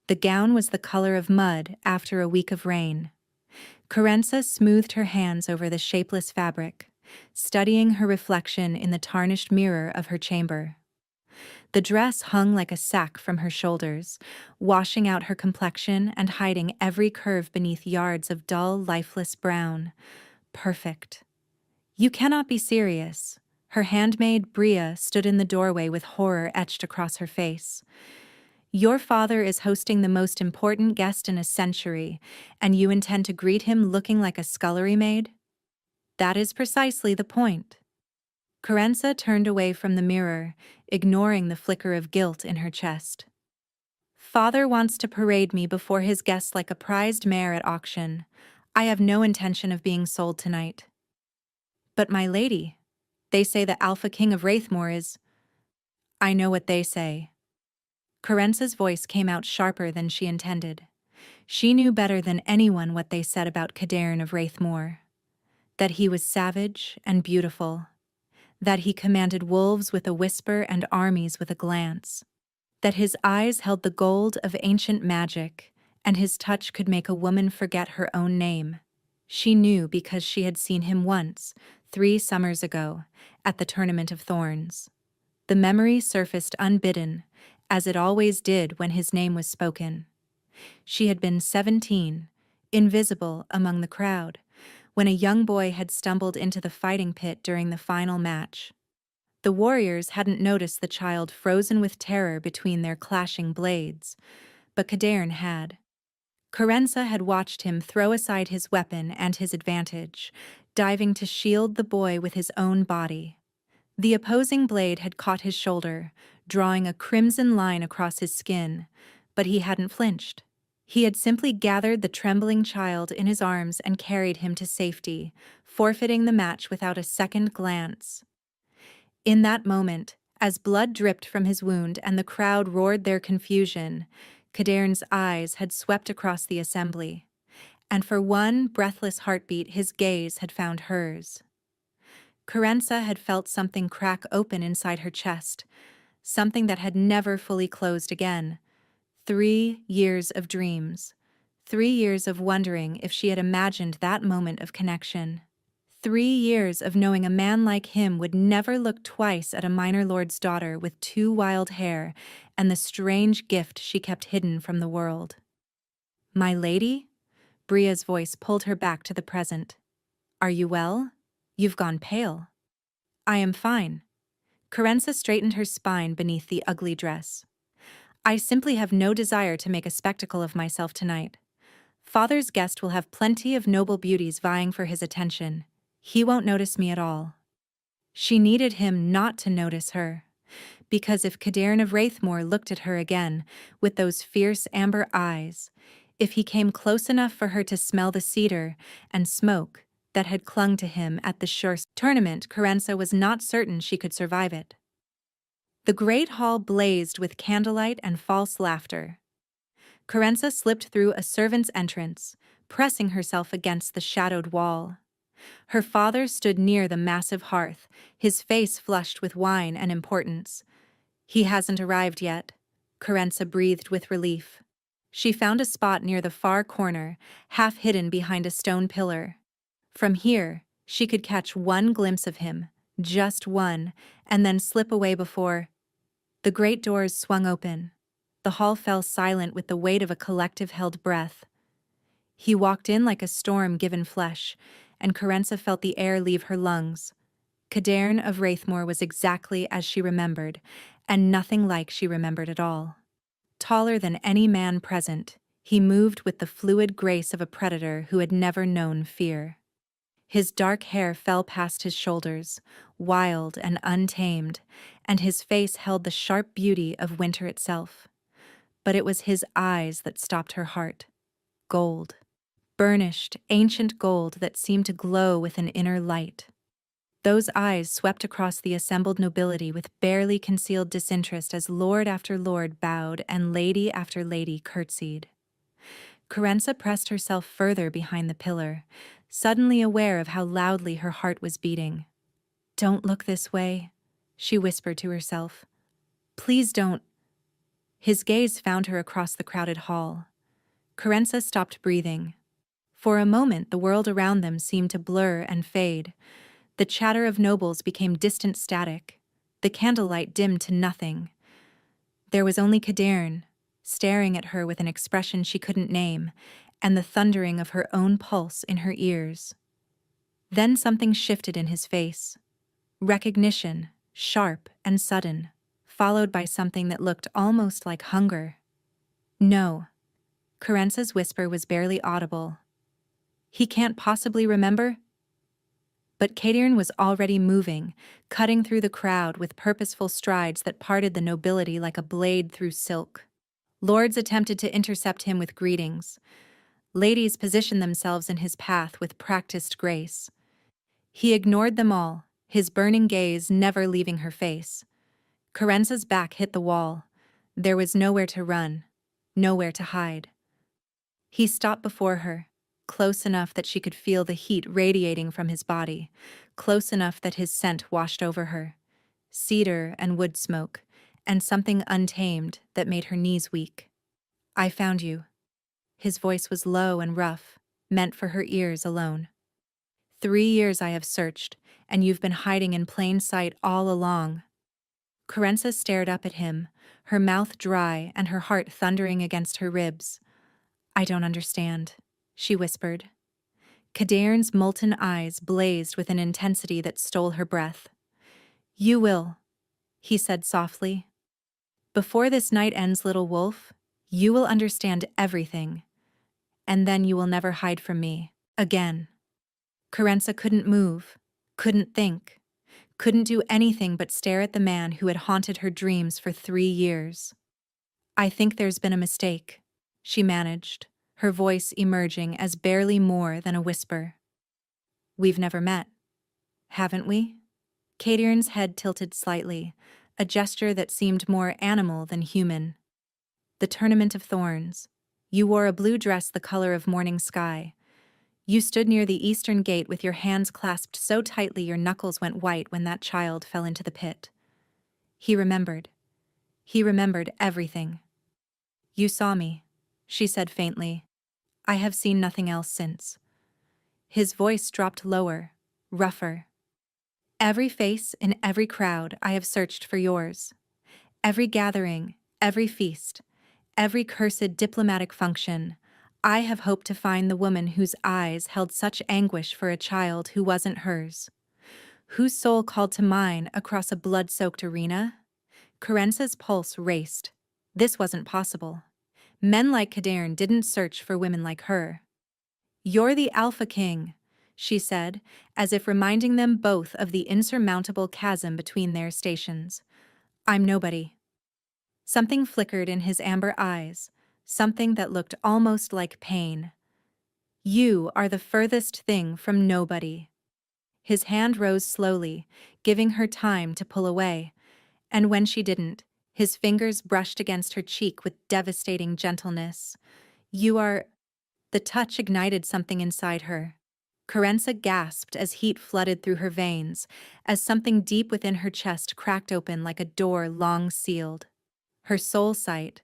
The gown was the color of mud after a week of rain. Corenza smoothed her hands over the shapeless fabric, studying her reflection in the tarnished mirror of her chamber. The dress hung like a sack from her shoulders, washing out her complexion and hiding every curve beneath yards of dull, lifeless brown. Perfect. You cannot be serious. Her handmaid, Bria, stood in the doorway with horror etched across her face. Your father is hosting the most important guest in a century, and you intend to greet him looking like a scullery maid? That is precisely the point. Corenza turned away from the mirror, ignoring the flicker of guilt in her chest. Father wants to parade me before his guests like a prized mare at auction. I have no intention of being sold tonight. But my lady, they say the Alpha King of Wraithmore is— I know what they say. Corenza's voice came out sharper than she intended. She knew better than anyone what they said about Cadarn of Wraithmore. That he was savage and beautiful. That he commanded wolves with a whisper and armies with a glance. That his eyes held the gold of ancient magic, and his touch could make a woman forget her own name. She knew because she had seen him once, 3 summers ago, at the Tournament of Thorns. The memory surfaced unbidden, as it always did when his name was spoken. She had been 17, invisible among the crowd, when a young boy had stumbled into the fighting pit during the final match. The warriors hadn't noticed the child frozen with terror between their clashing blades, but Cadarn had. Corenza had watched him throw aside his weapon and his advantage, diving to shield the boy with his own body. The opposing blade had caught his shoulder, drawing a crimson line across his skin, but he hadn't flinched. He had simply gathered the trembling child in his arms and carried him to safety, forfeiting the match without a second glance. In that moment, as blood dripped from his wound and the crowd roared their confusion, Cadarn's eyes had swept across the assembly, and for one breathless heartbeat his gaze had found hers. Corenza had felt something crack open inside her chest, something that had never fully closed again. 3 years of dreams. 3 years of wondering if she had imagined that moment of connection. 3 years of knowing a man like him would never look twice at a minor lord's daughter with 2 wild hair and the strange gift she kept hidden from the world. My lady? Bria's voice pulled her back to the present. Are you well? You've gone pale. I am fine. Corenza straightened her spine beneath the ugly dress. I simply have no desire to make a spectacle of myself tonight. Father's guest will have plenty of noble beauties vying for his attention. He won't notice me at all. She needed him not to notice her, because if Cadarn of Wraithmore looked at her again with those fierce amber eyes, if he came close enough for her to smell the cedar and smoke that had clung to him at the Shore tournament, Corenza was not certain she could survive it. The great hall blazed with candlelight and false laughter. Corenza slipped through a servant's entrance, pressing herself against the shadowed wall. Her father stood near the massive hearth, his face flushed with wine and importance. He hasn't arrived yet, Corenza breathed with relief. She found a spot near the far corner, half hidden behind a stone pillar. From here, she could catch one glimpse of him, just one, and then slip away before— The great doors swung open. The hall fell silent with the weight of a collective held breath. He walked in like a storm given flesh, and Corenza felt the air leave her lungs. Cadarn of Wraithmore was exactly as she remembered, and nothing like she remembered at all. Taller than any man present, he moved with the fluid grace of a predator who had never known fear. His dark hair fell past his shoulders, wild and untamed, and his face held the sharp beauty of winter itself. But it was his eyes that stopped her heart. Gold. Burnished, ancient gold that seemed to glow with an inner light. Those eyes swept across the assembled nobility with barely concealed disinterest as lord after lord bowed and lady after lady curtsied. Corenza pressed herself further behind the pillar, suddenly aware of how loudly her heart was beating. Don't look this way, she whispered to herself. Please don't. His gaze found her across the crowded hall. Carenza stopped breathing. For a moment the world around them seemed to blur and fade. The chatter of nobles became distant static. The candlelight dimmed to nothing. There was only Cadirn, staring at her with an expression she couldn't name, and the thundering of her own pulse in her ears. Then something shifted in his face. Recognition, sharp and sudden, followed by something that looked almost like hunger. No. Carenza's whisper was barely audible. He can't possibly remember? But Cadirn was already moving, cutting through the crowd with purposeful strides that parted the nobility like a blade through silk. Lords attempted to intercept him with greetings. Ladies positioned themselves in his path with practiced grace. He ignored them all, his burning gaze never leaving her face. Carenza's back hit the wall. There was nowhere to run, nowhere to hide. He stopped before her, close enough that she could feel the heat radiating from his body, close enough that his scent washed over her. Cedar and wood smoke, and something untamed that made her knees weak. "I found you." His voice was low and rough, meant for her ears alone. 3 years I have searched, and you've been hiding in plain sight all along. Carenza stared up at him, her mouth dry and her heart thundering against her ribs. "I don't understand," she whispered. Cadirn's molten eyes blazed with an intensity that stole her breath. "You will," he said softly. "Before this night ends, little wolf, you will understand everything. And then you will never hide from me again." Carenza couldn't move, couldn't think, couldn't do anything but stare at the man who had haunted her dreams for 3 years. "I think there's been a mistake," she managed, her voice emerging as barely more than a whisper. "We've never met, haven't we?" Cadirn's head tilted slightly, a gesture that seemed more animal than human. "The Tournament of Thorns. You wore a blue dress the color of morning sky. You stood near the eastern gate with your hands clasped so tightly your knuckles went white when that child fell into the pit." He remembered. He remembered everything. "You saw me," she said faintly. "I have seen nothing else since." His voice dropped lower, rougher. "Every face in every crowd I have searched for yours. Every gathering, every feast, every cursed diplomatic function, I have hoped to find the woman whose eyes held such anguish for a child who wasn't hers. Whose soul called to mine across a blood-soaked arena?" Carenza's pulse raced. This wasn't possible. Men like Cadirn didn't search for women like her. "You're the Alpha King," she said, as if reminding them both of the insurmountable chasm between their stations. "I'm nobody." Something flickered in his amber eyes, something that looked almost like pain. "You are the furthest thing from nobody." His hand rose slowly, giving her time to pull away, and when she didn't, his fingers brushed against her cheek with devastating gentleness. "You are—" The touch ignited something inside her. Carenza gasped as heat flooded through her veins, as something deep within her chest cracked open like a door long sealed. Her soul sight,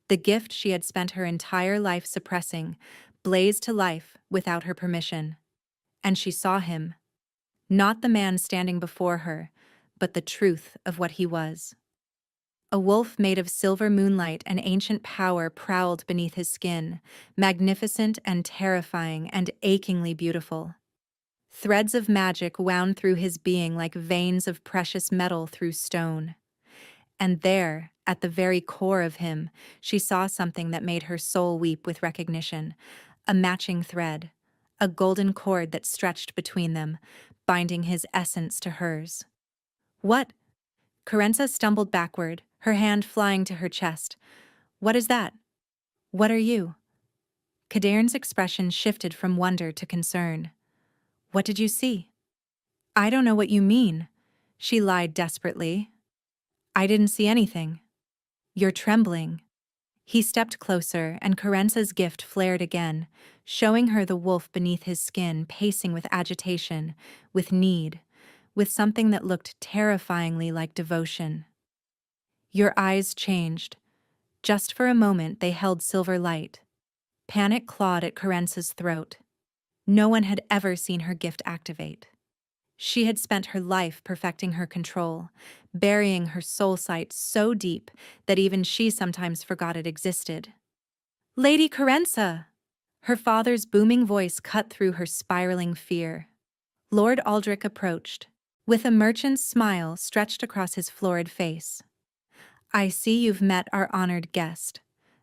the gift she had spent her entire life suppressing, blazed to life without her permission. And she saw him. Not the man standing before her, but the truth of what he was. A wolf made of silver moonlight and ancient power prowled beneath his skin, magnificent and terrifying and achingly beautiful. Threads of magic wound through his being like veins of precious metal through stone. And there, at the very core of him, she saw something that made her soul weep with recognition. A matching thread, a golden cord that stretched between them, binding his essence to hers. "What?" Carenza stumbled backward, her hand flying to her chest. "What is that? What are you?" Cadirn's expression shifted from wonder to concern. "What did you see?" "I don't know what you mean," she lied desperately. "I didn't see anything." "You're trembling." He stepped closer, and Carenza's gift flared again, showing her the wolf beneath his skin pacing with agitation, with need, with something that looked terrifyingly like devotion. "Your eyes changed. Just for a moment they held silver light. Panic clawed at Carence's throat. No one had ever seen her gift activate. She had spent her life perfecting her control, burying her soul sight so deep that even she sometimes forgot it existed. "Lady Carenza!" Her father's booming voice cut through her spiraling fear. Lord Aldrich approached, with a merchant's smile stretched across his florid face. "I see you've met our honored guest,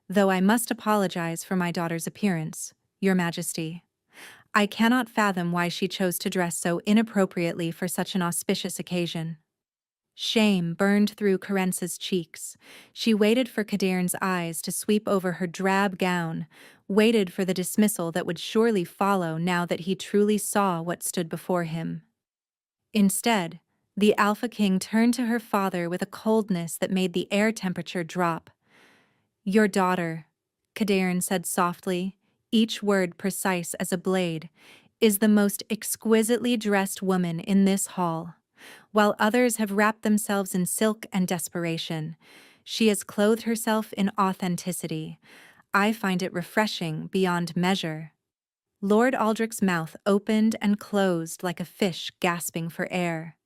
though I must apologize for my daughter's appearance, Your Majesty. I cannot fathom why she chose to dress so inappropriately for such an auspicious occasion." Shame burned through Carence's cheeks. She waited for Kadirn's eyes to sweep over her drab gown, waited for the dismissal that would surely follow now that he truly saw what stood before him. Instead, the Alpha King turned to her father with a coldness that made the air temperature drop. "Your daughter," Kadirn said softly, each word precise as a blade, "is the most exquisitely dressed woman in this hall. While others have wrapped themselves in silk and desperation, she has clothed herself in authenticity. I find it refreshing beyond measure." Lord Aldrich's mouth opened and closed like a fish gasping for air.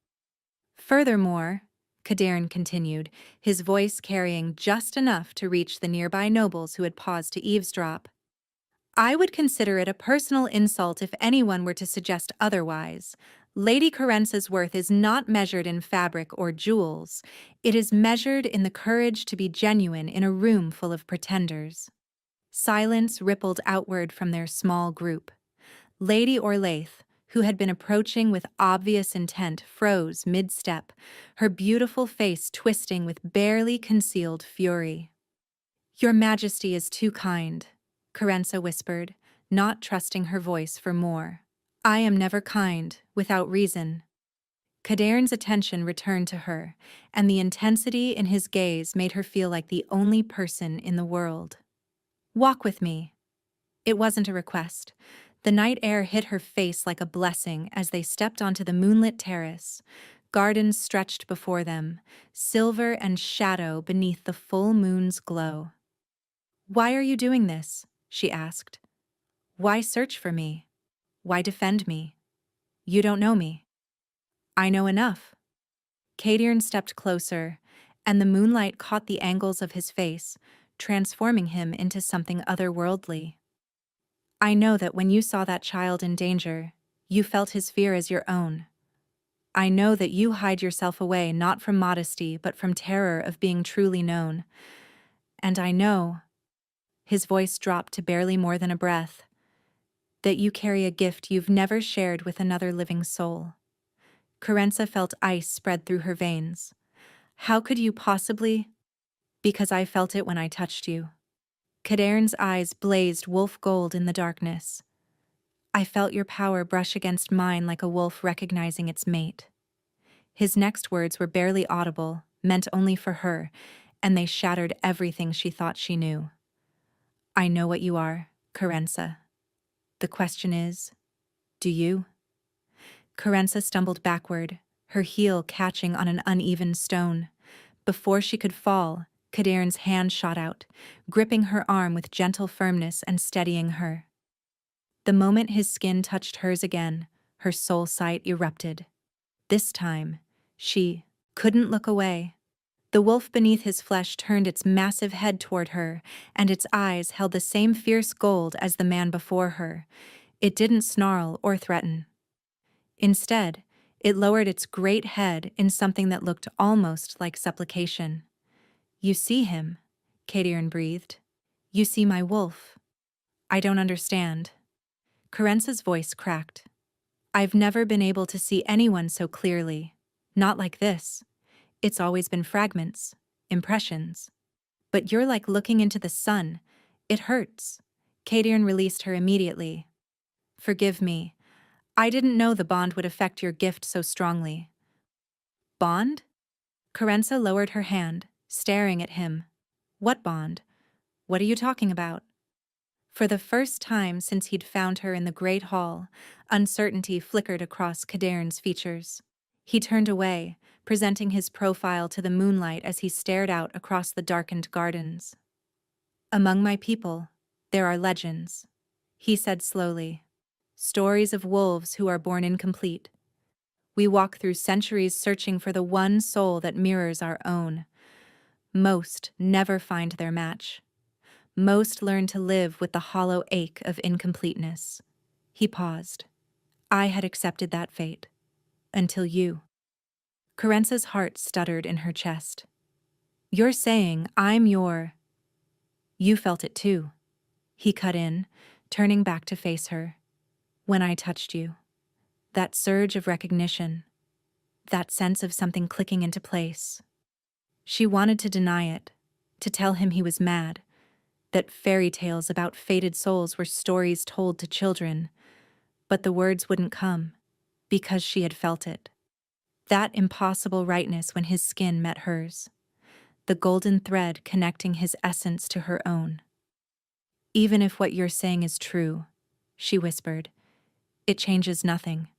"Furthermore," Kadirn continued, his voice carrying just enough to reach the nearby nobles who had paused to eavesdrop, "I would consider it a personal insult if anyone were to suggest otherwise. Lady Carence's worth is not measured in fabric or jewels. It is measured in the courage to be genuine in a room full of pretenders." Silence rippled outward from their small group. Lady Orlaith, who had been approaching with obvious intent, froze mid-step, her beautiful face twisting with barely concealed fury. "Your Majesty is too kind," Carenza whispered, not trusting her voice for more. "I am never kind, without reason." Kadirn's attention returned to her, and the intensity in his gaze made her feel like the only person in the world. "Walk with me." It wasn't a request. The night air hit her face like a blessing as they stepped onto the moonlit terrace. Gardens stretched before them, silver and shadow beneath the full moon's glow. "Why are you doing this?" she asked. "Why search for me? Why defend me? You don't know me." "I know enough." Kadirn stepped closer, and the moonlight caught the angles of his face, transforming him into something otherworldly. "I know that when you saw that child in danger, you felt his fear as your own. I know that you hide yourself away not from modesty but from terror of being truly known. And I know," his voice dropped to barely more than a breath, "that you carry a gift you've never shared with another living soul." Carenza felt ice spread through her veins. "How could you possibly?" "Because I felt it when I touched you." Kadirn's eyes blazed wolf gold in the darkness. "I felt your power brush against mine like a wolf recognizing its mate." His next words were barely audible, meant only for her, and they shattered everything she thought she knew. "I know what you are, Carenza. The question is, do you?" Carenza stumbled backward, her heel catching on an uneven stone. Before she could fall, Kadirn's hand shot out, gripping her arm with gentle firmness and steadying her. The moment his skin touched hers again, her soul sight erupted. This time, she couldn't look away. The wolf beneath his flesh turned its massive head toward her, and its eyes held the same fierce gold as the man before her. It didn't snarl or threaten. Instead, it lowered its great head in something that looked almost like supplication. "You see him," Kadirn breathed. "You see my wolf." "I don't understand." Carence's voice cracked. "I've never been able to see anyone so clearly. Not like this. It's always been fragments, impressions. But you're like looking into the sun. It hurts." Kadirn released her immediately. "Forgive me. I didn't know the bond would affect your gift so strongly." "Bond?" Carenza lowered her hand, staring at him. "What bond? What are you talking about?" For the first time since he'd found her in the great hall, uncertainty flickered across Kadirn's features. He turned away, presenting his profile to the moonlight as he stared out across the darkened gardens. Among my people, there are legends, he said slowly. Stories of wolves who are born incomplete. We walk through centuries searching for the one soul that mirrors our own. Most never find their match. Most learn to live with the hollow ache of incompleteness. He paused. I had accepted that fate. Until you. Carence's heart stuttered in her chest. You're saying I'm your... You felt it too. He cut in, turning back to face her. When I touched you. That surge of recognition. That sense of something clicking into place. She wanted to deny it, to tell him he was mad, that fairy tales about fated souls were stories told to children, but the words wouldn't come, because she had felt it. That impossible rightness when his skin met hers, the golden thread connecting his essence to her own. Even if what you're saying is true, she whispered, it changes nothing.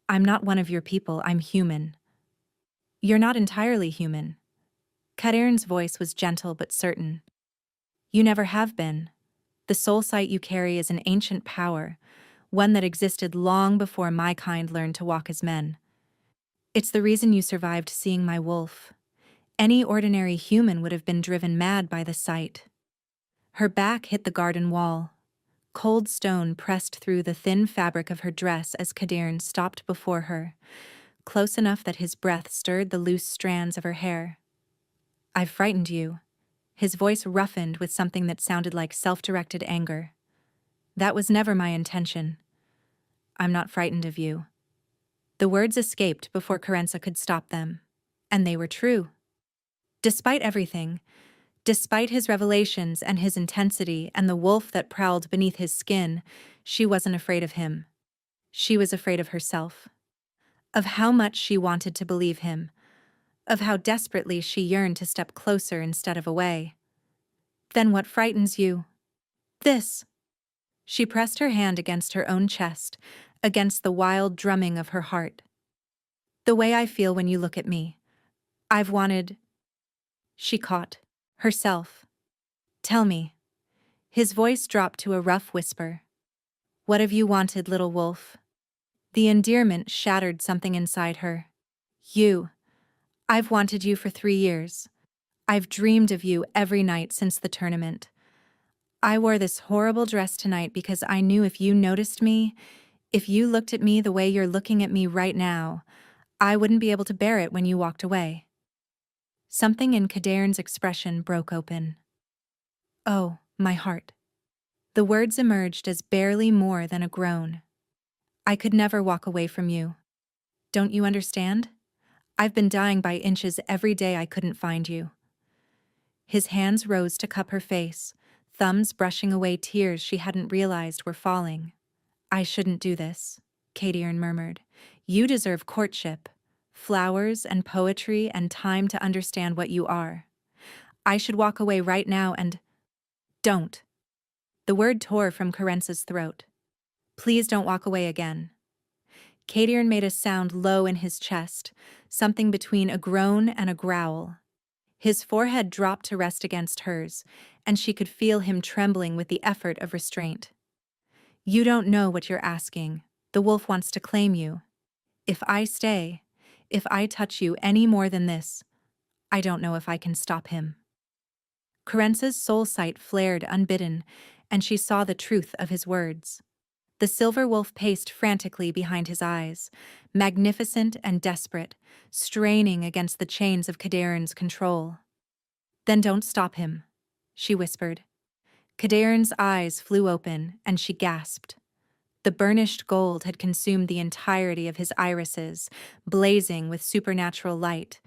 I'm not one of your people, I'm human. You're not entirely human. Kadern's voice was gentle but certain. You never have been. The soul sight you carry is an ancient power, one that existed long before my kind learned to walk as men. It's the reason you survived seeing my wolf. Any ordinary human would have been driven mad by the sight. Her back hit the garden wall. Cold stone pressed through the thin fabric of her dress as Kadern stopped before her, close enough that his breath stirred the loose strands of her hair. I've frightened you. His voice roughened with something that sounded like self-directed anger. That was never my intention. I'm not frightened of you. The words escaped before Carenza could stop them. And they were true. Despite everything, despite his revelations and his intensity and the wolf that prowled beneath his skin, she wasn't afraid of him. She was afraid of herself. Of how much she wanted to believe him. Of how desperately she yearned to step closer instead of away. Then what frightens you? This. She pressed her hand against her own chest, against the wild drumming of her heart. The way I feel when you look at me. I've wanted... She caught herself. Tell me. His voice dropped to a rough whisper. What have you wanted, little wolf? The endearment shattered something inside her. You. I've wanted you for 3 years. I've dreamed of you every night since the tournament. I wore this horrible dress tonight because I knew if you noticed me, if you looked at me the way you're looking at me right now, I wouldn't be able to bear it when you walked away. Something in Kadern's expression broke open. Oh, my heart. The words emerged as barely more than a groan. I could never walk away from you. Don't you understand? I've been dying by inches every day I couldn't find you. His hands rose to cup her face, thumbs brushing away tears she hadn't realized were falling. I shouldn't do this, Kadern murmured. You deserve courtship, flowers and poetry and time to understand what you are. I should walk away right now and... Don't. The word tore from Carence's throat. Please don't walk away again. Kadern made a sound low in his chest, something between a groan and a growl. His forehead dropped to rest against hers, and she could feel him trembling with the effort of restraint. You don't know what you're asking. The wolf wants to claim you. If I stay, if I touch you any more than this, I don't know if I can stop him. Carence's soul sight flared unbidden, and she saw the truth of his words. The silver wolf paced frantically behind his eyes, magnificent and desperate, straining against the chains of Kadern's control. Then don't stop him, she whispered. Kadern's eyes flew open, and she gasped. The burnished gold had consumed the entirety of his irises, blazing with supernatural light.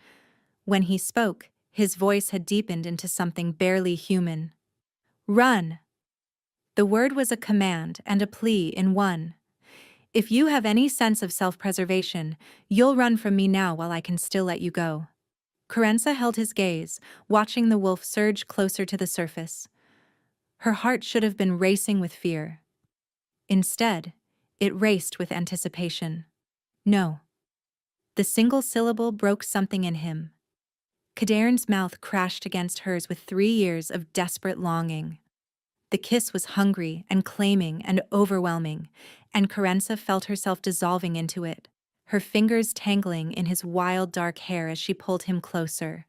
When he spoke, his voice had deepened into something barely human. Run! The word was a command and a plea in one. If you have any sense of self-preservation, you'll run from me now while I can still let you go. Carenza held his gaze, watching the wolf surge closer to the surface. Her heart should have been racing with fear. Instead, it raced with anticipation. No. The single syllable broke something in him. Kadern's mouth crashed against hers with 3 years of desperate longing. The kiss was hungry and claiming and overwhelming, and Carenza felt herself dissolving into it, her fingers tangling in his wild dark hair as she pulled him closer.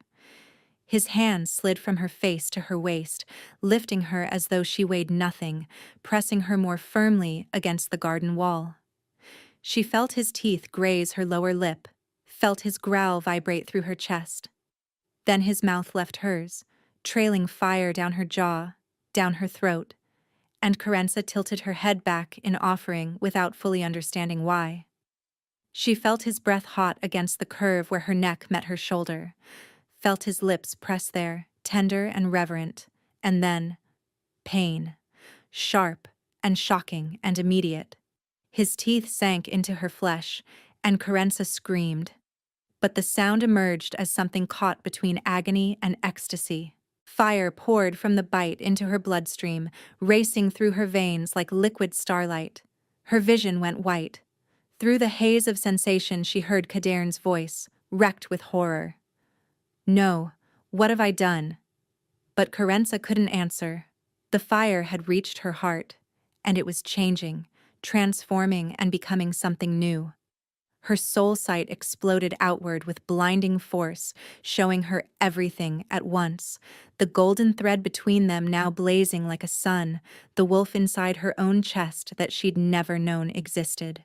His hand slid from her face to her waist, lifting her as though she weighed nothing, pressing her more firmly against the garden wall. She felt his teeth graze her lower lip, felt his growl vibrate through her chest. Then his mouth left hers, trailing fire down her jaw, down her throat, and Carenza tilted her head back in offering without fully understanding why. She felt his breath hot against the curve where her neck met her shoulder, felt his lips press there, tender and reverent, and then pain, sharp and shocking and immediate. His teeth sank into her flesh, and Carenza screamed. But the sound emerged as something caught between agony and ecstasy. Fire poured from the bite into her bloodstream, racing through her veins like liquid starlight. Her vision went white. Through the haze of sensation she heard Kadern's voice, wrecked with horror. "No, what have I done?" But Carenza couldn't answer. The fire had reached her heart, and it was changing, transforming and becoming something new. Her soul sight exploded outward with blinding force, showing her everything at once, the golden thread between them now blazing like a sun, the wolf inside her own chest that she'd never known existed.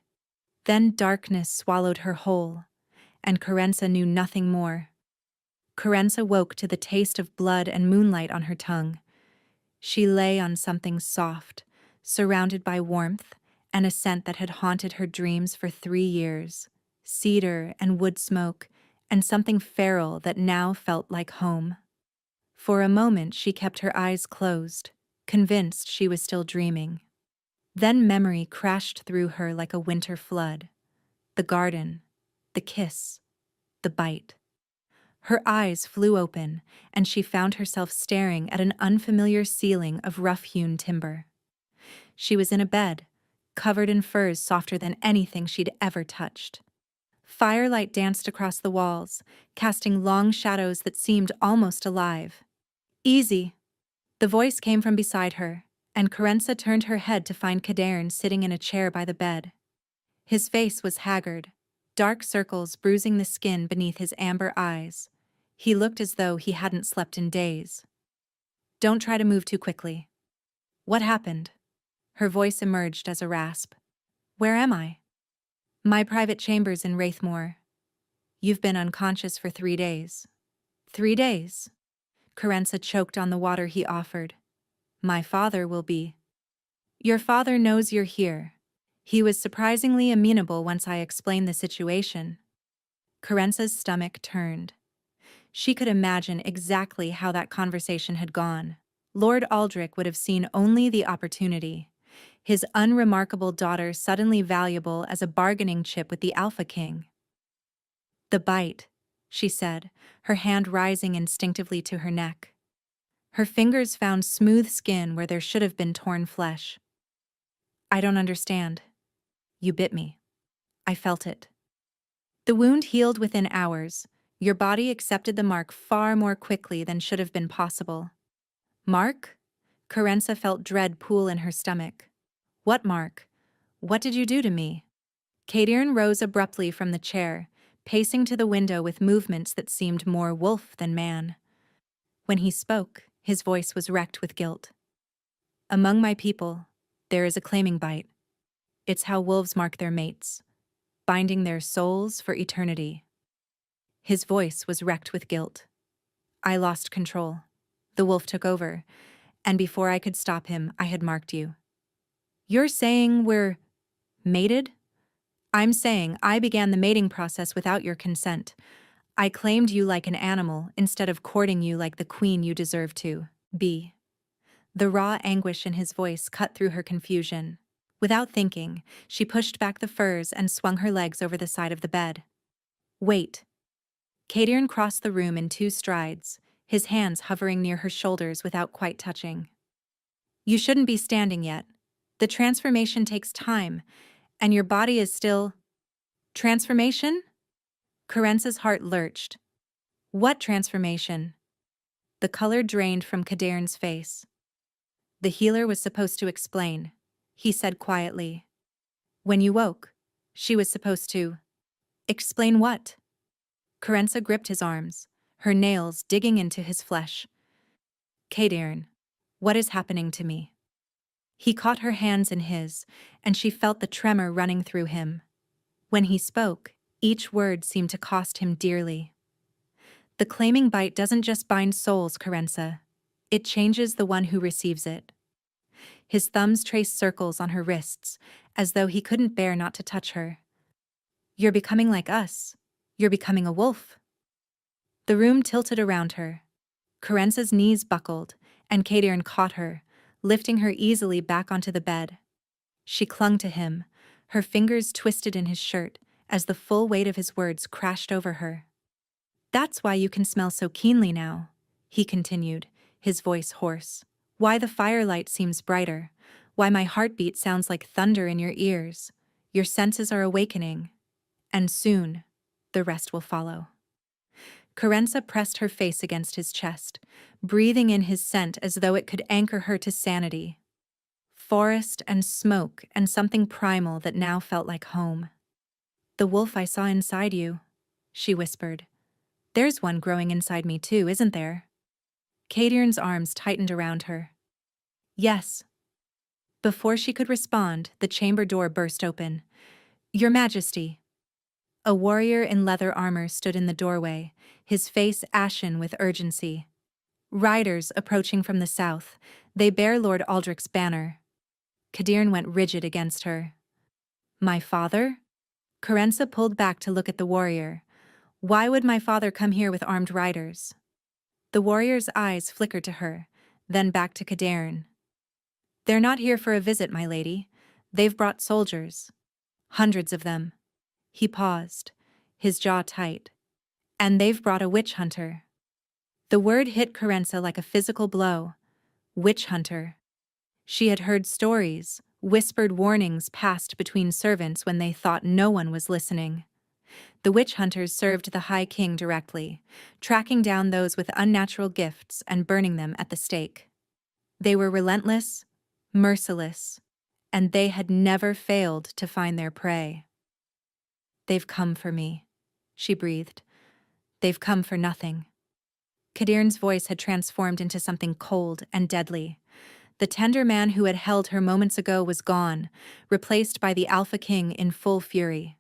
Then darkness swallowed her whole, and Carenza knew nothing more. Carenza woke to the taste of blood and moonlight on her tongue. She lay on something soft, surrounded by warmth, and a scent that had haunted her dreams for 3 years, cedar and wood smoke, and something feral that now felt like home. For a moment she kept her eyes closed, convinced she was still dreaming. Then memory crashed through her like a winter flood. The garden, the kiss, the bite. Her eyes flew open, and she found herself staring at an unfamiliar ceiling of rough-hewn timber. She was in a bed, covered in furs softer than anything she'd ever touched. Firelight danced across the walls, casting long shadows that seemed almost alive. "Easy." The voice came from beside her, and Carenza turned her head to find Kadern sitting in a chair by the bed. His face was haggard, dark circles bruising the skin beneath his amber eyes. He looked as though he hadn't slept in days. "Don't try to move too quickly." "What happened?" Her voice emerged as a rasp. "Where am I?" "My private chambers in Wraithmoor. You've been unconscious for 3 days." 3 days? Carenza choked on the water he offered. "My father will be." "Your father knows you're here. He was surprisingly amenable once I explained the situation." Carenza's stomach turned. She could imagine exactly how that conversation had gone. Lord Aldrich would have seen only the opportunity. His unremarkable daughter suddenly valuable as a bargaining chip with the Alpha King. "The bite," she said, her hand rising instinctively to her neck. Her fingers found smooth skin where there should have been torn flesh. "I don't understand." "You bit me. I felt it." "The wound healed within hours. Your body accepted the mark far more quickly than should have been possible." "Mark?" Carenza felt dread pool in her stomach. "What mark? What did you do to me?" Kadern rose abruptly from the chair, pacing to the window with movements that seemed more wolf than man. When he spoke, his voice was wrecked with guilt. "Among my people, there is a claiming bite. It's how wolves mark their mates, binding their souls for eternity." His voice was wrecked with guilt. "I lost control. The wolf took over, and before I could stop him, I had marked you." "You're saying we're mated?" "I'm saying I began the mating process without your consent. I claimed you like an animal instead of courting you like the queen you deserve to be." The raw anguish in his voice cut through her confusion. Without thinking, she pushed back the furs and swung her legs over the side of the bed. "Wait." Kadern crossed the room in 2 strides, his hands hovering near her shoulders without quite touching. "You shouldn't be standing yet. The transformation takes time, and your body is still—" "Transformation?" Carenza's heart lurched. What transformation? The color drained from Kadarn's face. The healer was supposed to explain. He said quietly. When you woke, she was supposed to. Explain what? Carenza gripped his arms, her nails digging into his flesh. Kadarn, what is happening to me? He caught her hands in his, and she felt the tremor running through him. When he spoke, each word seemed to cost him dearly. The claiming bite doesn't just bind souls, Carenza. It changes the one who receives it. His thumbs traced circles on her wrists, as though he couldn't bear not to touch her. You're becoming like us. You're becoming a wolf. The room tilted around her. Carenza's knees buckled, and Kadarn caught her, lifting her easily back onto the bed. She clung to him, her fingers twisted in his shirt as the full weight of his words crashed over her. That's why you can smell so keenly now, he continued, his voice hoarse. Why the firelight seems brighter, why my heartbeat sounds like thunder in your ears. Your senses are awakening. And soon, the rest will follow. Carenza pressed her face against his chest, breathing in his scent as though it could anchor her to sanity. Forest and smoke and something primal that now felt like home. The wolf I saw inside you, she whispered. There's one growing inside me too, isn't there? Kadarn's arms tightened around her. Yes. Before she could respond, the chamber door burst open. Your Majesty. A warrior in leather armor stood in the doorway, his face ashen with urgency. Riders approaching from the south, they bear Lord Aldrich's banner. Kadarn went rigid against her. My father? Carenza pulled back to look at the warrior. Why would my father come here with armed riders? The warrior's eyes flickered to her, then back to Kadarn. They're not here for a visit, my lady. They've brought soldiers. Hundreds of them. He paused, his jaw tight. And they've brought a witch hunter. The word hit Carenza like a physical blow. Witch hunter. She had heard stories, whispered warnings passed between servants when they thought no one was listening. The witch hunters served the High King directly, tracking down those with unnatural gifts and burning them at the stake. They were relentless, merciless, and they had never failed to find their prey. They've come for me, she breathed. They've come for nothing. Kadarn's voice had transformed into something cold and deadly. The tender man who had held her moments ago was gone, replaced by the Alpha King in full fury.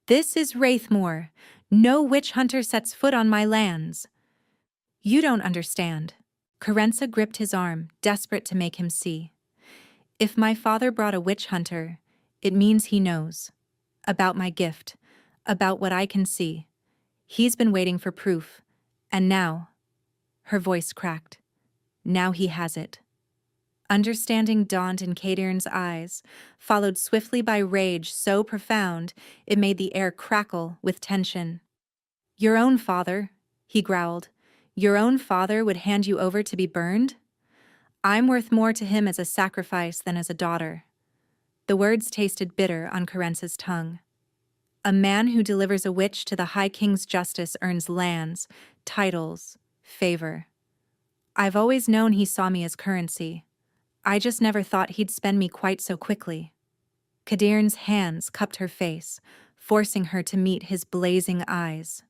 This is Wraithmoor. No witch hunter sets foot on my lands. You don't understand. Carenza gripped his arm, desperate to make him see. If my father brought a witch hunter, it means he knows. About my gift. About what I can see. He's been waiting for proof. And now. Her voice cracked. Now he has it. Understanding dawned in Kadarn's eyes, followed swiftly by rage so profound it made the air crackle with tension. Your own father, he growled. Your own father would hand you over to be burned? I'm worth more to him as a sacrifice than as a daughter. The words tasted bitter on Carenza's tongue. A man who delivers a witch to the High King's justice earns lands, titles, favor. I've always known he saw me as currency. I just never thought he'd spend me quite so quickly. Kadarn's hands cupped her face, forcing her to meet his blazing eyes.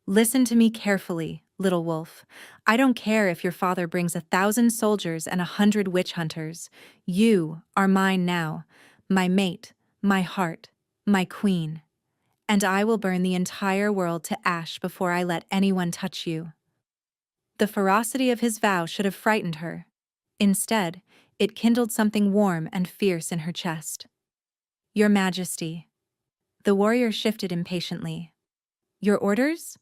Listen to me carefully, little wolf. I don't care if your father brings 1,000 soldiers and 100 witch hunters. You are mine now, my mate, my heart, my queen. And I will burn the entire world to ash before I let anyone touch you. The ferocity of his vow should have frightened her. Instead, it kindled something warm and fierce in her chest. Your Majesty. The warrior shifted impatiently. Your orders?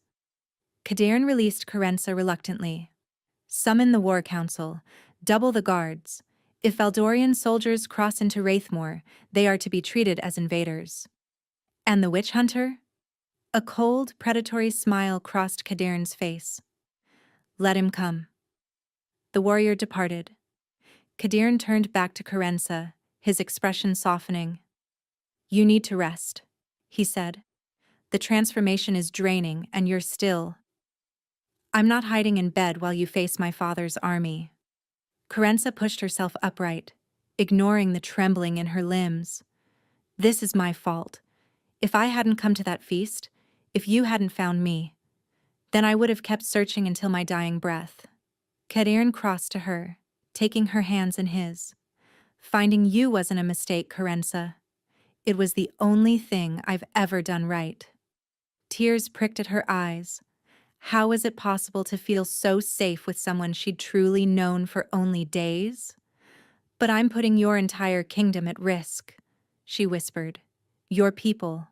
Kadarn released Carenza reluctantly. Summon the War Council. Double the guards. If Eldorian soldiers cross into Wraithmoor, they are to be treated as invaders. And the witch hunter? A cold, predatory smile crossed Kadarn's face. Let him come. The warrior departed. Kadarn turned back to Carenza, his expression softening. You need to rest, he said. The transformation is draining, and you're still. I'm not hiding in bed while you face my father's army. Carenza pushed herself upright, ignoring the trembling in her limbs. This is my fault. If I hadn't come to that feast, if you hadn't found me, then I would have kept searching until my dying breath. Kadirn crossed to her, taking her hands in his. Finding you wasn't a mistake, Carenza. It was the only thing I've ever done right. Tears pricked at her eyes. How was it possible to feel so safe with someone she'd truly known for only days? But I'm putting your entire kingdom at risk, she whispered. Your people.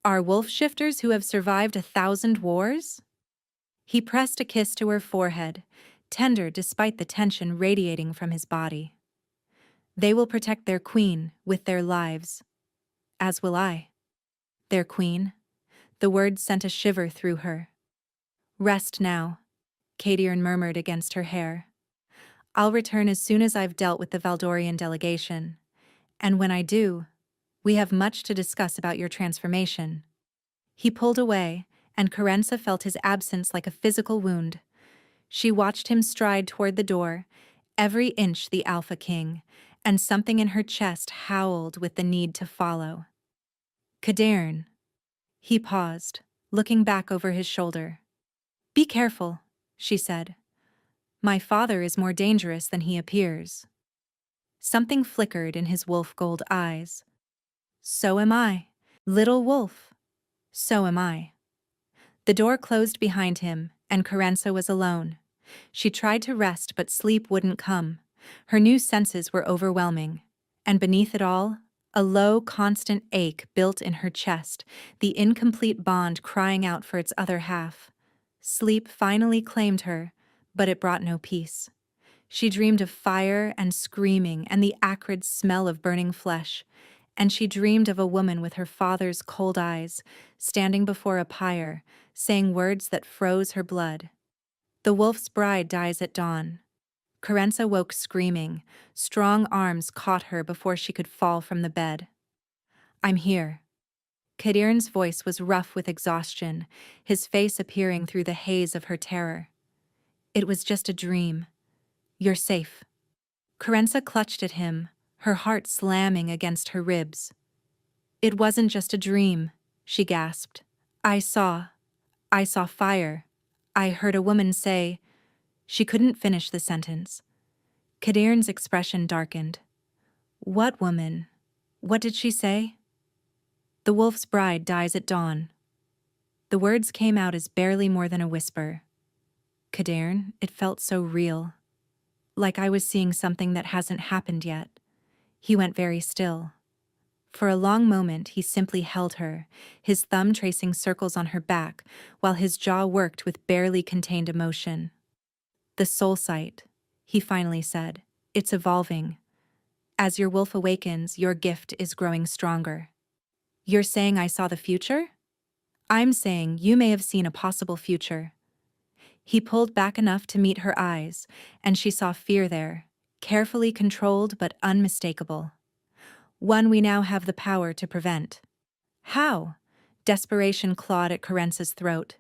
Are wolf shifters who have survived 1,000 wars? He pressed a kiss to her forehead, tender despite the tension radiating from his body. They will protect their queen with their lives. As will I. Their queen? The words sent a shiver through her. Rest now, Kadirn murmured against her hair. I'll return as soon as I've dealt with the Valdorian delegation. And when I do, we have much to discuss about your transformation. He pulled away, and Carenza felt his absence like a physical wound. She watched him stride toward the door, every inch the Alpha King, and something in her chest howled with the need to follow. Kadirn. He paused, looking back over his shoulder. Be careful, she said. My father is more dangerous than he appears. Something flickered in his wolf gold eyes. So am I. Little wolf. So am I. The door closed behind him, and Carenza was alone. She tried to rest, but sleep wouldn't come. Her new senses were overwhelming. And beneath it all, a low, constant ache built in her chest, the incomplete bond crying out for its other half. Sleep finally claimed her, but it brought no peace. She dreamed of fire and screaming and the acrid smell of burning flesh, and she dreamed of a woman with her father's cold eyes, standing before a pyre, saying words that froze her blood. The wolf's bride dies at dawn. Carenza woke screaming. Strong arms caught her before she could fall from the bed. I'm here. Kadirn's voice was rough with exhaustion, his face appearing through the haze of her terror. It was just a dream. You're safe. Carenza clutched at him, her heart slamming against her ribs. It wasn't just a dream, she gasped. I saw fire. I heard a woman say. She couldn't finish the sentence. Kadirn's expression darkened. What woman? What did she say? The wolf's bride dies at dawn. The words came out as barely more than a whisper. Kadirn, it felt so real. Like I was seeing something that hasn't happened yet. He went very still. For a long moment, he simply held her, his thumb tracing circles on her back, while his jaw worked with barely contained emotion. The soul sight, he finally said. It's evolving. As your wolf awakens, your gift is growing stronger. You're saying I saw the future? I'm saying you may have seen a possible future. He pulled back enough to meet her eyes, and she saw fear there, carefully controlled but unmistakable. One we now have the power to prevent. How? Desperation clawed at Carenza's throat.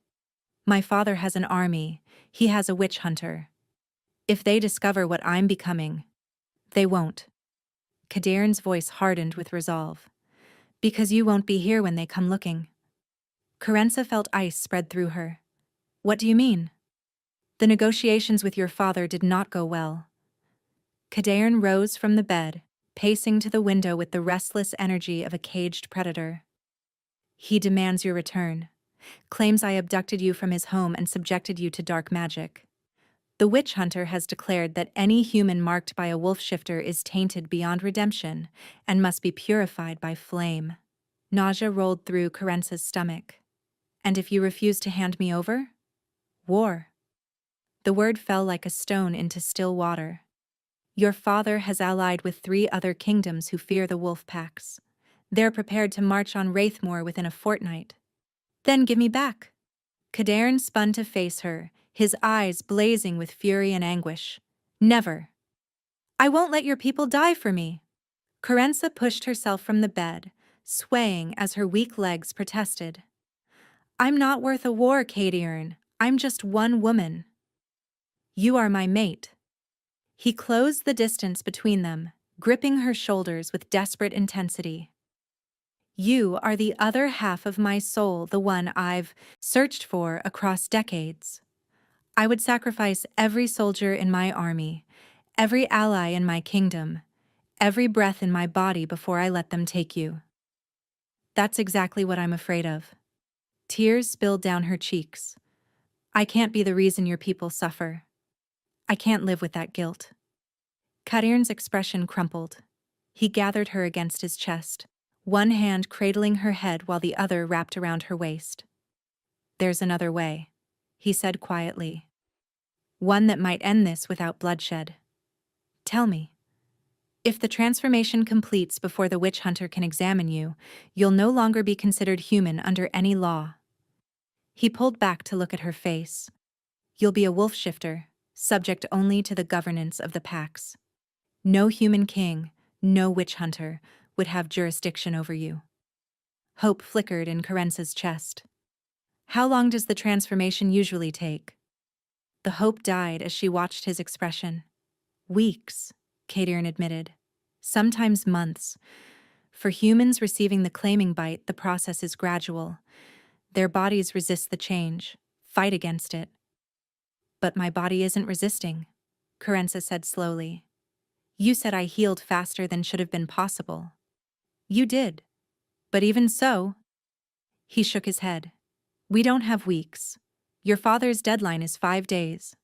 My father has an army. He has a witch hunter. If they discover what I'm becoming, they won't. Kadirn's voice hardened with resolve. Because you won't be here when they come looking. Carenza felt ice spread through her. What do you mean? The negotiations with your father did not go well. Kadirn rose from the bed, pacing to the window with the restless energy of a caged predator. He demands your return. Claims I abducted you from his home and subjected you to dark magic. The witch hunter has declared that any human marked by a wolf shifter is tainted beyond redemption and must be purified by flame. Nausea rolled through Carenza's stomach. And if you refuse to hand me over? War. The word fell like a stone into still water. Your father has allied with 3 other kingdoms who fear the wolf packs. They're prepared to march on Wraithmoor within a fortnight. Then give me back. Kadirn spun to face her, his eyes blazing with fury and anguish. Never. I won't let your people die for me. Carenza pushed herself from the bed, swaying as her weak legs protested. I'm not worth a war, Kadirn. I'm just one woman. You are my mate. He closed the distance between them, gripping her shoulders with desperate intensity. You are the other half of my soul, the one I've searched for across decades. I would sacrifice every soldier in my army, every ally in my kingdom, every breath in my body before I let them take you. That's exactly what I'm afraid of. Tears spilled down her cheeks. I can't be the reason your people suffer. I can't live with that guilt. Kadirn's expression crumpled. He gathered her against his chest, one hand cradling her head while the other wrapped around her waist. There's another way, he said quietly. One that might end this without bloodshed. Tell me. If the transformation completes before the witch hunter can examine you, you'll no longer be considered human under any law. He pulled back to look at her face. You'll be a wolf shifter, subject only to the governance of the packs. No human king, no witch hunter, would have jurisdiction over you. Hope flickered in Carence's chest. How long does the transformation usually take? The hope died as she watched his expression. Weeks, Kadirn admitted. Sometimes months. For humans receiving the claiming bite, the process is gradual. Their bodies resist the change, fight against it. But my body isn't resisting, Carence said slowly. You said I healed faster than should have been possible. You did. But even so, he shook his head. We don't have weeks. Your father's deadline is 5 days.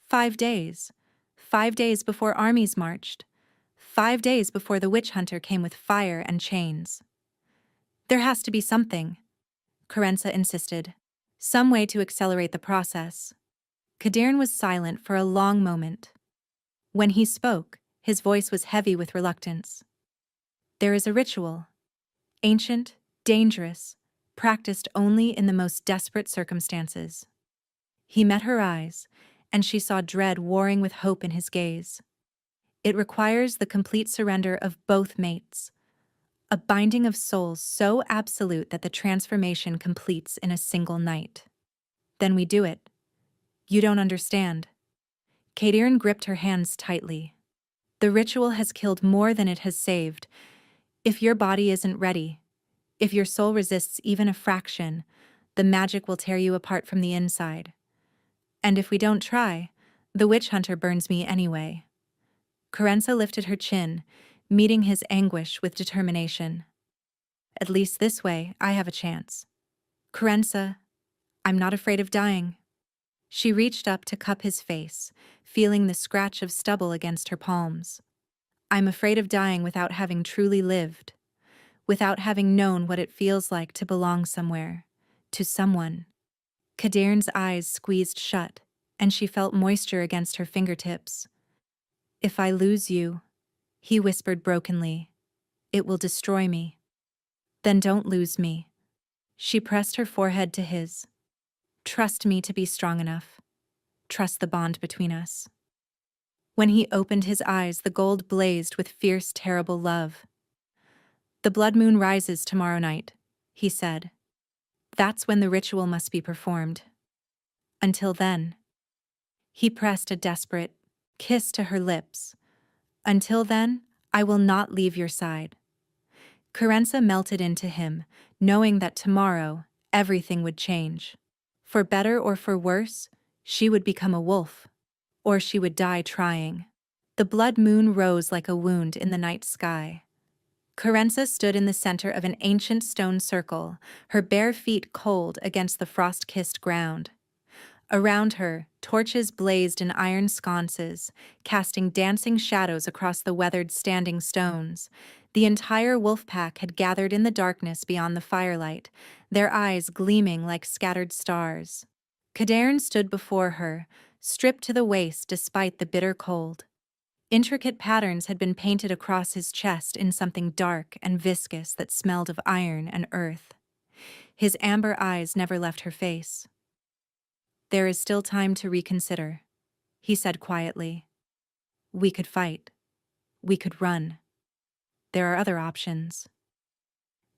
5 days. 5 days before armies marched. 5 days before the witch hunter came with fire and chains. There has to be something, Carenza insisted. Some way to accelerate the process. Kadirn was silent for a long moment. When he spoke, his voice was heavy with reluctance. There is a ritual. Ancient, dangerous, practiced only in the most desperate circumstances. He met her eyes, and she saw dread warring with hope in his gaze. It requires the complete surrender of both mates, a binding of souls so absolute that the transformation completes in a single night. Then we do it. You don't understand. Kadirn gripped her hands tightly. The ritual has killed more than it has saved. If your body isn't ready, if your soul resists even a fraction, the magic will tear you apart from the inside. And if we don't try, the witch hunter burns me anyway. Carenza lifted her chin, meeting his anguish with determination. At least this way, I have a chance. Carenza, I'm not afraid of dying. She reached up to cup his face, feeling the scratch of stubble against her palms. I'm afraid of dying without having truly lived, without having known what it feels like to belong somewhere, to someone. Kadirn's eyes squeezed shut, and she felt moisture against her fingertips. If I lose you, he whispered brokenly, it will destroy me. Then don't lose me. She pressed her forehead to his. Trust me to be strong enough. Trust the bond between us. When he opened his eyes, the gold blazed with fierce, terrible love. The blood moon rises tomorrow night, he said. That's when the ritual must be performed. Until then. He pressed a desperate kiss to her lips. Until then, I will not leave your side. Carenza melted into him, knowing that tomorrow, everything would change. For better or for worse, she would become a wolf. Or she would die trying. The blood moon rose like a wound in the night sky. Carenza stood in the center of an ancient stone circle, her bare feet cold against the frost-kissed ground. Around her, torches blazed in iron sconces, casting dancing shadows across the weathered standing stones. The entire wolf pack had gathered in the darkness beyond the firelight, their eyes gleaming like scattered stars. Kadirn stood before her, stripped to the waist despite the bitter cold. Intricate patterns had been painted across his chest in something dark and viscous that smelled of iron and earth. His amber eyes never left her face. There is still time to reconsider, he said quietly. We could fight. We could run. There are other options.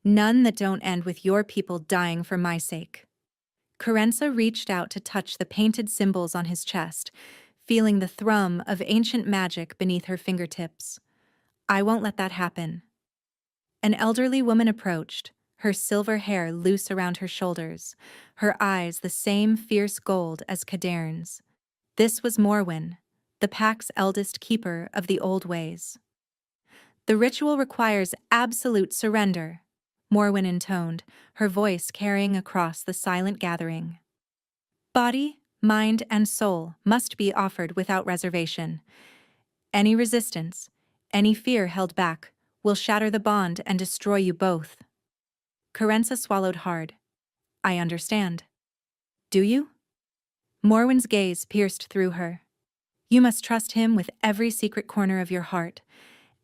None that don't end with your people dying for my sake. Carenza reached out to touch the painted symbols on his chest, feeling the thrum of ancient magic beneath her fingertips. "I won't let that happen." An elderly woman approached, her silver hair loose around her shoulders, her eyes the same fierce gold as Cadarn's. This was Morwen, the pack's eldest keeper of the old ways. "The ritual requires absolute surrender," Morwen intoned, her voice carrying across the silent gathering. "Body, mind, and soul must be offered without reservation. Any resistance, any fear held back, will shatter the bond and destroy you both." Carenza swallowed hard. "I understand." "Do you?" Morwen's gaze pierced through her. "You must trust him with every secret corner of your heart,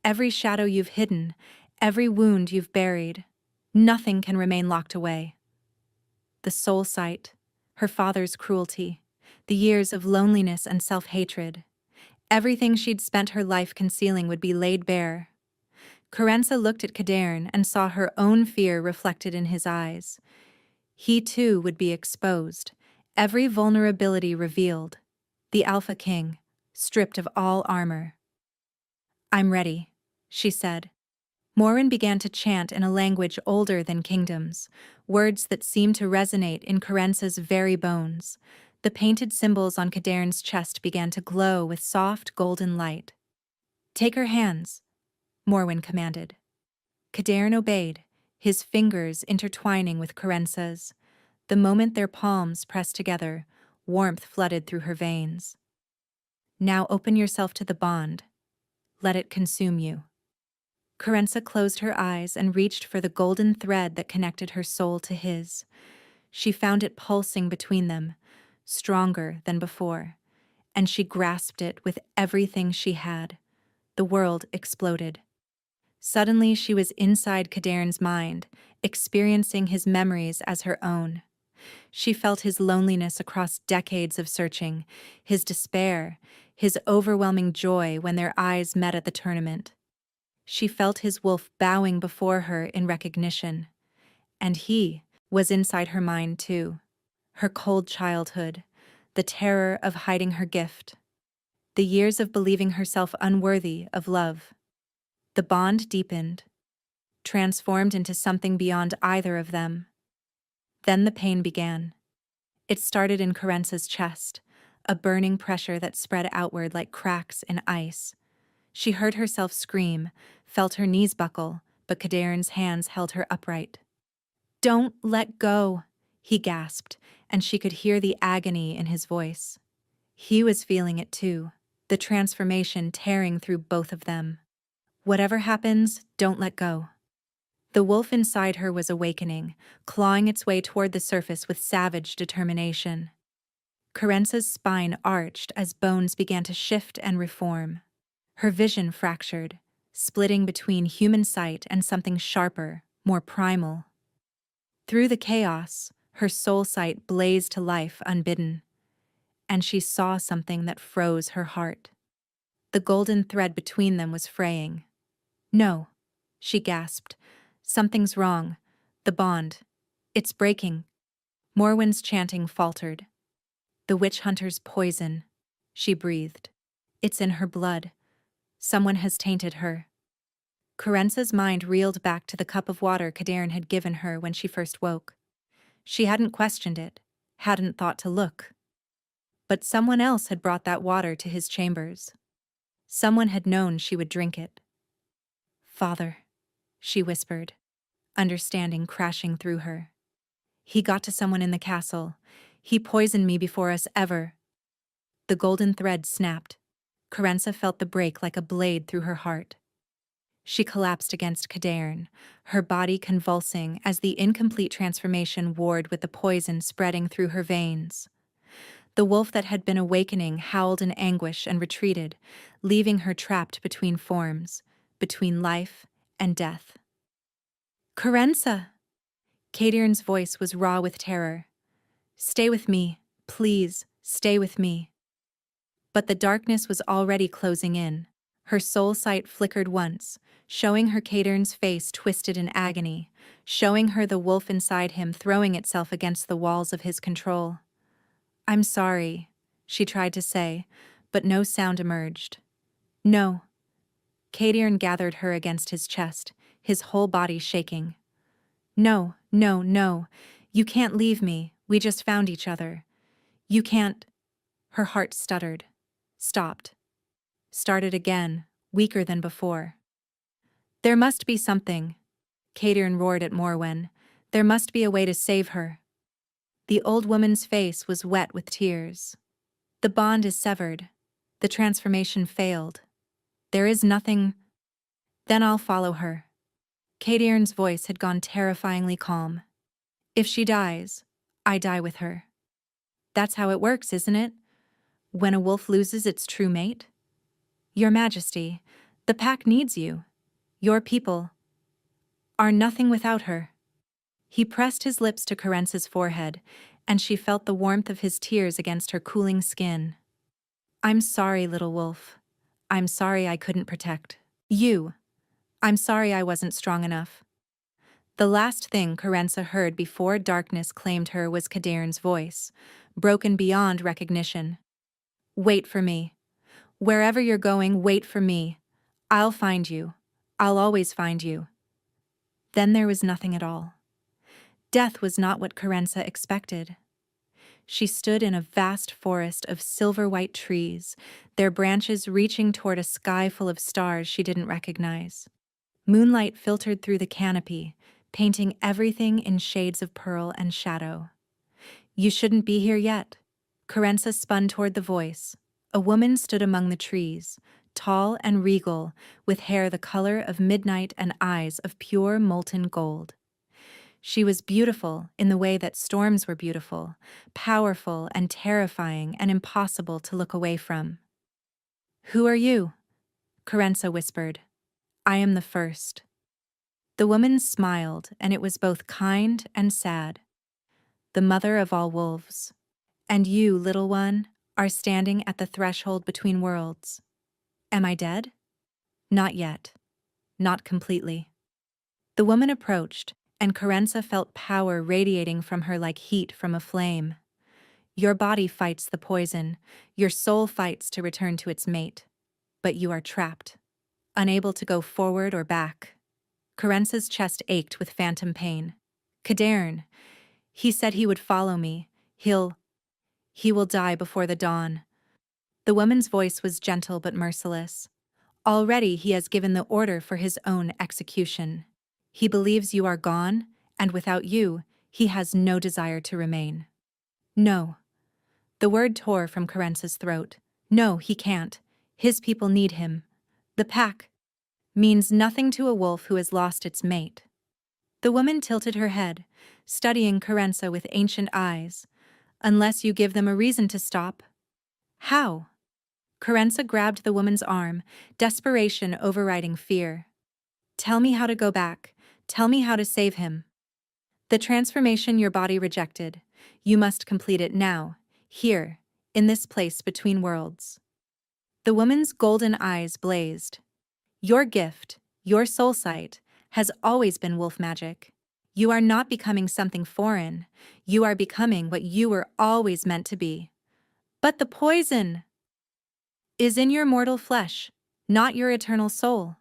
every shadow you've hidden, every wound you've buried. Nothing can remain locked away." The soul sight, her father's cruelty, the years of loneliness and self-hatred, everything she'd spent her life concealing would be laid bare. Carenza looked at Cadarn and saw her own fear reflected in his eyes. He too would be exposed, every vulnerability revealed. The Alpha King, stripped of all armor. "I'm ready," she said. Morwen began to chant in a language older than kingdoms, words that seemed to resonate in Carenza's very bones. The painted symbols on Cadarn's chest began to glow with soft golden light. "Take her hands," Morwen commanded. Cadarn obeyed, his fingers intertwining with Carenza's. The moment their palms pressed together, warmth flooded through her veins. "Now open yourself to the bond. Let it consume you." Carenza closed her eyes and reached for the golden thread that connected her soul to his. She found it pulsing between them, stronger than before, and she grasped it with everything she had. The world exploded. Suddenly she was inside Cadarn's mind, experiencing his memories as her own. She felt his loneliness across decades of searching, his despair, his overwhelming joy when their eyes met at the tournament. She felt his wolf bowing before her in recognition. And he was inside her mind too. Her cold childhood, the terror of hiding her gift, the years of believing herself unworthy of love. The bond deepened, transformed into something beyond either of them. Then the pain began. It started in Carenza's chest, a burning pressure that spread outward like cracks in ice. She heard herself scream, felt her knees buckle, but Cadarn's hands held her upright. "Don't let go," he gasped, and she could hear the agony in his voice. He was feeling it too, the transformation tearing through both of them. "Whatever happens, don't let go." The wolf inside her was awakening, clawing its way toward the surface with savage determination. Carenza's spine arched as bones began to shift and reform. Her vision fractured, splitting between human sight and something sharper, more primal. Through the chaos, her soul sight blazed to life unbidden, and she saw something that froze her heart. The golden thread between them was fraying. "No," she gasped. "Something's wrong. The bond. It's breaking." Morwen's chanting faltered. "The witch hunter's poison," she breathed. "It's in her blood. Someone has tainted her." Carenza's mind reeled back to the cup of water Cadarn had given her when she first woke. She hadn't questioned it, hadn't thought to look. But someone else had brought that water to his chambers. Someone had known she would drink it. "Father," she whispered, understanding crashing through her. "He got to someone in the castle. He poisoned me before us ever." The golden thread snapped. Carenza felt the break like a blade through her heart. She collapsed against Cadarn, her body convulsing as the incomplete transformation warred with the poison spreading through her veins. The wolf that had been awakening howled in anguish and retreated, leaving her trapped between forms, between life and death. "Carenza!" Cadarn's voice was raw with terror. "Stay with me, please, stay with me." But the darkness was already closing in. Her soul sight flickered once, showing her Cadern's face twisted in agony, showing her the wolf inside him throwing itself against the walls of his control. "I'm sorry," she tried to say, but no sound emerged. "No." Cadern gathered her against his chest, his whole body shaking. "No, no, no. You can't leave me. We just found each other. You can't." Her heart stuttered. Stopped. Started again, weaker than before. "There must be something," Cadern roared at Morwen. "There must be a way to save her." The old woman's face was wet with tears. "The bond is severed. The transformation failed. There is nothing." "Then I'll follow her." Cadern's voice had gone terrifyingly calm. "If she dies, I die with her." "That's how it works, isn't it? When a wolf loses its true mate?" "Your Majesty, the pack needs you. Your people are nothing without her." He pressed his lips to Carence's forehead, and she felt the warmth of his tears against her cooling skin. "I'm sorry, little wolf. I'm sorry I couldn't protect you. I'm sorry I wasn't strong enough." The last thing Carence heard before darkness claimed her was Cadern's voice, broken beyond recognition. "Wait for me. Wherever you're going, wait for me. I'll find you. I'll always find you." Then there was nothing at all. Death was not what Carenza expected. She stood in a vast forest of silver-white trees, their branches reaching toward a sky full of stars she didn't recognize. Moonlight filtered through the canopy, painting everything in shades of pearl and shadow. "You shouldn't be here yet." Carenza spun toward the voice. A woman stood among the trees, tall and regal, with hair the color of midnight and eyes of pure molten gold. She was beautiful in the way that storms were beautiful, powerful and terrifying and impossible to look away from. "Who are you?" Carenza whispered. "I am the first." The woman smiled, and it was both kind and sad. "The mother of all wolves. And you, little one, are standing at the threshold between worlds. Am I dead?" "Not yet. Not completely." The woman approached, and Carenza felt power radiating from her like heat from a flame. "Your body fights the poison, your soul fights to return to its mate. But you are trapped, unable to go forward or back." Carenza's chest ached with phantom pain. "Cadern, he said he would follow me. He will die before the dawn." The woman's voice was gentle but merciless. "Already he has given the order for his own execution. He believes you are gone, and without you, he has no desire to remain." "No." The word tore from Carence's throat. "No, he can't. His people need him. The pack means nothing to a wolf who has lost its mate." The woman tilted her head, studying Carenza with ancient eyes. "Unless you give them a reason to stop." "How?" Carenza grabbed the woman's arm, desperation overriding fear. "Tell me how to go back. Tell me how to save him." "The transformation your body rejected. You must complete it now, here, in this place between worlds." The woman's golden eyes blazed. "Your gift, your soul sight, has always been wolf magic. You are not becoming something foreign. You are becoming what you were always meant to be." "But the poison is in your mortal flesh, not your eternal soul."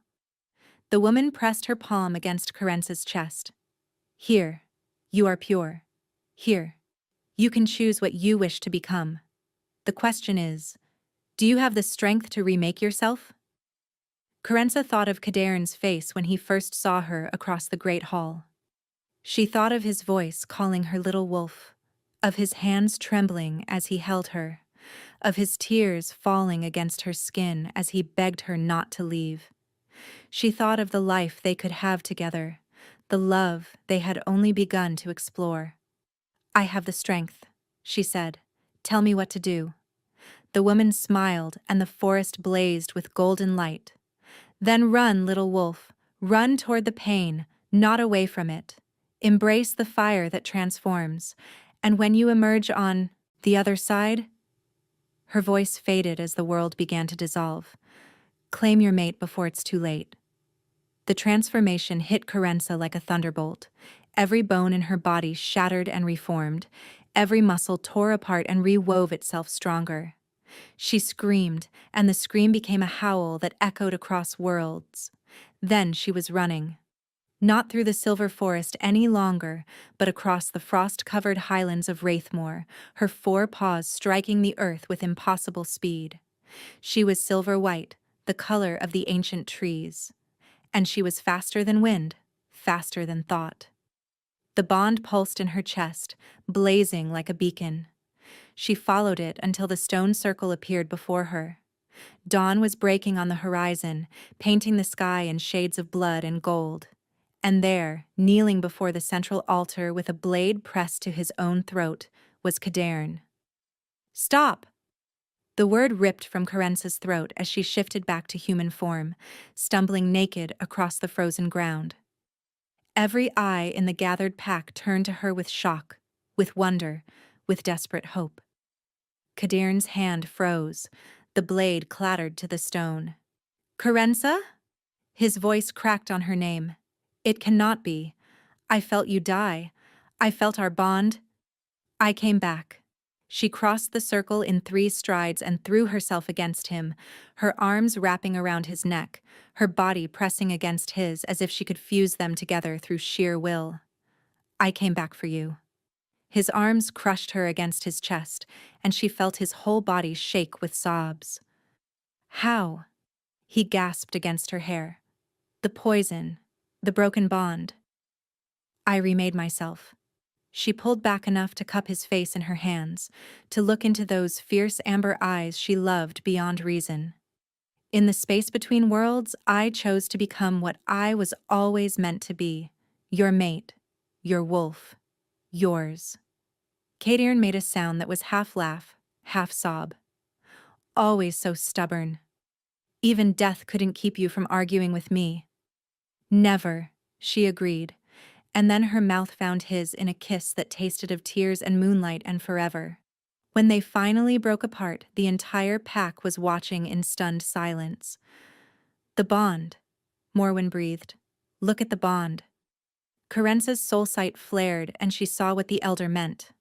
The woman pressed her palm against Carence's chest. "Here, you are pure. Here, you can choose what you wish to become. The question is, do you have the strength to remake yourself?" Carenza thought of Cadern's face when he first saw her across the great hall. She thought of his voice calling her little wolf, of his hands trembling as he held her, of his tears falling against her skin as he begged her not to leave. She thought of the life they could have together, the love they had only begun to explore. "I have the strength," she said. "Tell me what to do." The woman smiled, and the forest blazed with golden light. "Then run, little wolf. Run toward the pain, not away from it. Embrace the fire that transforms, and when you emerge on the other side—" Her voice faded as the world began to dissolve. Claim your mate before it's too late. The transformation hit Carenza like a thunderbolt. Every bone in her body shattered and reformed. Every muscle tore apart and rewove itself stronger. She screamed, and the scream became a howl that echoed across worlds. Then she was running. Not through the silver forest any longer, but across the frost-covered highlands of Wraithmoor, her 4 paws striking the earth with impossible speed. She was silver-white, the color of the ancient trees. And she was faster than wind, faster than thought. The bond pulsed in her chest, blazing like a beacon. She followed it until the stone circle appeared before her. Dawn was breaking on the horizon, painting the sky in shades of blood and gold. And there, kneeling before the central altar with a blade pressed to his own throat, was Cadarn. "Stop!" The word ripped from Carenza's throat as she shifted back to human form, stumbling naked across the frozen ground. Every eye in the gathered pack turned to her with shock, with wonder, with desperate hope. Cadarn's hand froze. The blade clattered to the stone. "Carenza?" His voice cracked on her name. "It cannot be. I felt you die. I felt our bond." "I came back." She crossed the circle in 3 strides and threw herself against him, her arms wrapping around his neck, her body pressing against his as if she could fuse them together through sheer will. "I came back for you." His arms crushed her against his chest, and she felt his whole body shake with sobs. "How?" He gasped against her hair. "The poison, the broken bond." "I remade myself." She pulled back enough to cup his face in her hands, to look into those fierce amber eyes she loved beyond reason. "In the space between worlds, I chose to become what I was always meant to be. Your mate, your wolf, yours." Cadarn made a sound that was half laugh, half sob. "Always so stubborn. Even death couldn't keep you from arguing with me." "Never," she agreed, and then her mouth found his in a kiss that tasted of tears and moonlight and forever. When they finally broke apart, the entire pack was watching in stunned silence. "The bond," Morwen breathed. "Look at the bond." Carenza's soul sight flared, and she saw what the elder meant.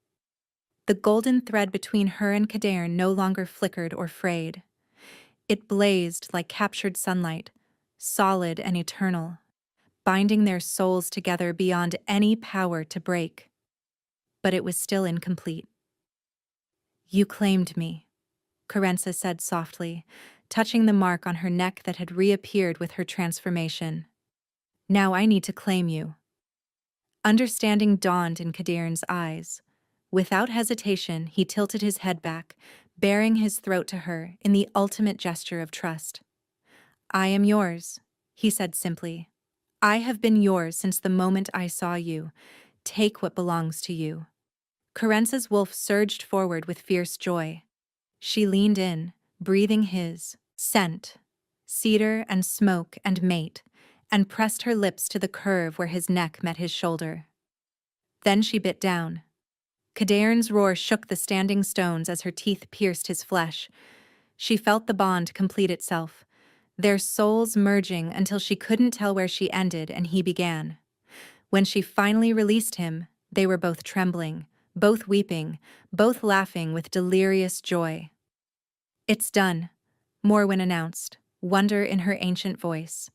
The golden thread between her and Cadarn no longer flickered or frayed. It blazed like captured sunlight, solid and eternal, binding their souls together beyond any power to break. But it was still incomplete. "You claimed me," Carenza said softly, touching the mark on her neck that had reappeared with her transformation. "Now I need to claim you." Understanding dawned in Cadarn's eyes. Without hesitation, he tilted his head back, baring his throat to her in the ultimate gesture of trust. "I am yours," he said simply. "I have been yours since the moment I saw you. Take what belongs to you." Carenza's wolf surged forward with fierce joy. She leaned in, breathing his scent, cedar and smoke and mate, and pressed her lips to the curve where his neck met his shoulder. Then she bit down. Cadarn's roar shook the standing stones as her teeth pierced his flesh. She felt the bond complete itself, their souls merging until she couldn't tell where she ended and he began. When she finally released him, they were both trembling, both weeping, both laughing with delirious joy. "It's done," Morwen announced, wonder in her ancient voice.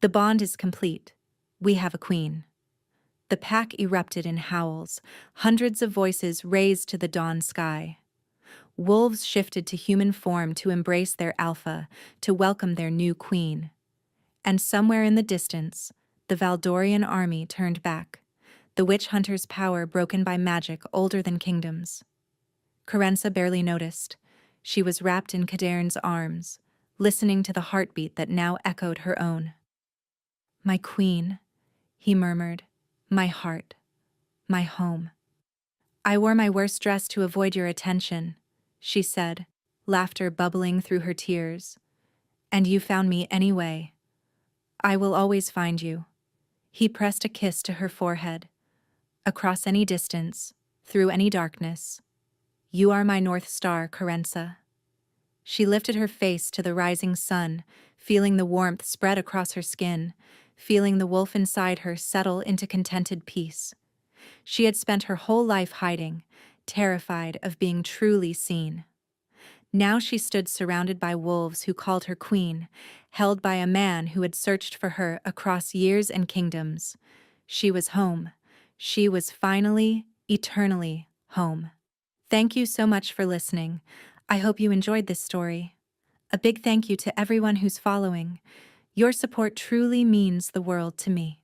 "The bond is complete. We have a queen." The pack erupted in howls, hundreds of voices raised to the dawn sky. Wolves shifted to human form to embrace their alpha, to welcome their new queen. And somewhere in the distance, the Valdorian army turned back, the witch hunter's power broken by magic older than kingdoms. Carenza barely noticed. She was wrapped in Cadarn's arms, listening to the heartbeat that now echoed her own. "My queen," he murmured, "my heart, my home." "I wore my worst dress to avoid your attention," she said, laughter bubbling through her tears. "And you found me anyway. I will always find you." He pressed a kiss to her forehead. "Across any distance, through any darkness. You are my North Star, Carenza." She lifted her face to the rising sun, feeling the warmth spread across her skin, feeling the wolf inside her settle into contented peace. She had spent her whole life hiding, terrified of being truly seen. Now she stood surrounded by wolves who called her queen, held by a man who had searched for her across years and kingdoms. She was home. She was finally, eternally home. Thank you so much for listening. I hope you enjoyed this story. A big thank you to everyone who's following. Your support truly means the world to me.